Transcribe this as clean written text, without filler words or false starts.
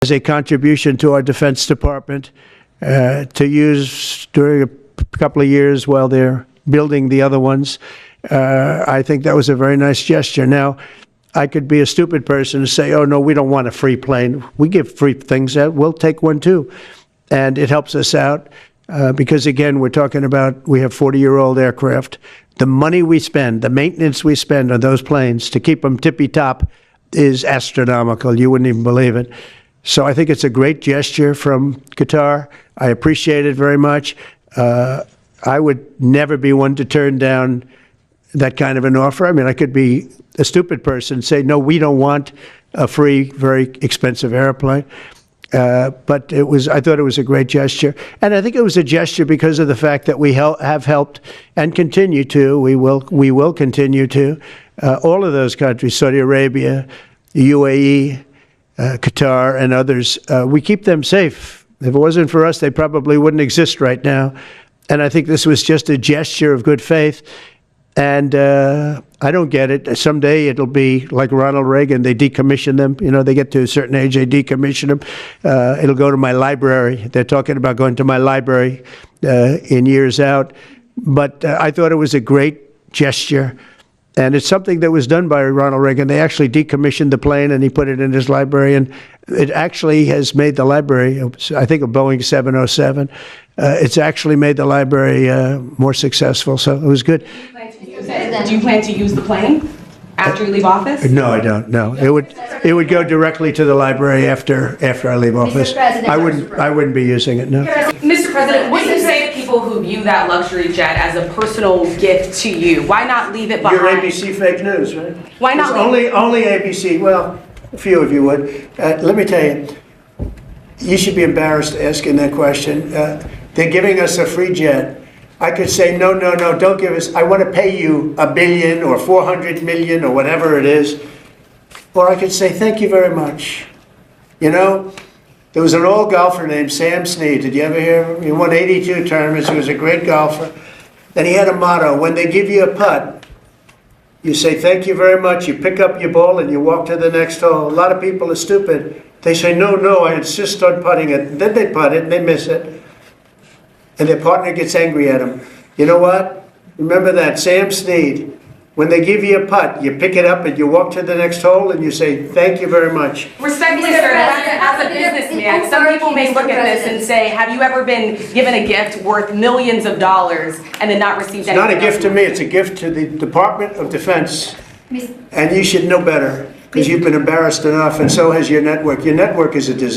as a contribution to our Defense Department to use during a couple of years while they're building the other ones. I think that was a very nice gesture. Now, I could be a stupid person and say, oh, no, we don't want a free plane. We give free things out. We'll take one, too. And it helps us out because, again, we're talking about we have 40-year-old aircraft. The money we spend, the maintenance we spend on those planes to keep them tippy-top is astronomical. You wouldn't even believe it. So I think it's a great gesture from Qatar. I appreciate it very much. I would never be one to turn down that kind of an offer. I mean, I could be a stupid person and say, no, we don't want a free, very expensive airplane. But I thought it was a great gesture. And I think it was a gesture because of the fact that we have helped and continue to, we will continue to, all of those countries, Saudi Arabia, UAE, Qatar, and others. We keep them safe. If it wasn't for us, they probably wouldn't exist right now. And I think this was just a gesture of good faith. And I don't get it. Someday it'll be like Ronald Reagan. They decommission them. You know, they get to a certain age, they decommission them. It'll go to my library. They're talking about going to my library in years out. But I thought it was a great gesture. And it's something that was done by Ronald Reagan. They actually decommissioned the plane and he put it in his library. And it actually has made the library, I think, a Boeing 707. It's actually made the library more successful. So it was good. Do you plan to use the plane after you leave office? No, I don't. No, it would go directly to the library after I leave office. I wouldn't be using it. No. Mr. President, what do you say to people who view that luxury jet as a personal gift to you? Why not leave it behind? You're ABC fake news, right? Why not? Only ABC. Well, a few of you would. Let me tell you, you should be embarrassed asking that question. They're giving us a free jet. I could say, no, don't give us, I want to pay you $1 billion or 400 million or whatever it is. Or I could say, thank you very much. You know, there was an old golfer named Sam Snead. Did you ever hear of him? He won 82 tournaments. He was a great golfer. And he had a motto, when they give you a putt, you say, thank you very much. You pick up your ball and you walk to the next hole. A lot of people are stupid. They say, no, I insist on putting it. Then they putt it and they miss it. And their partner gets angry at them. You know what? Remember that, Sam Snead. When they give you a putt, you pick it up and you walk to the next hole and you say, thank you very much. Respectfully, sir, as a businessman, some people may look at this and say, have you ever been given a gift worth millions of dollars and then not received anything? It's not a gift to me, it's a gift to the Department of Defense. And you should know better, because you've been embarrassed enough, and so has your network. Your network is a disaster.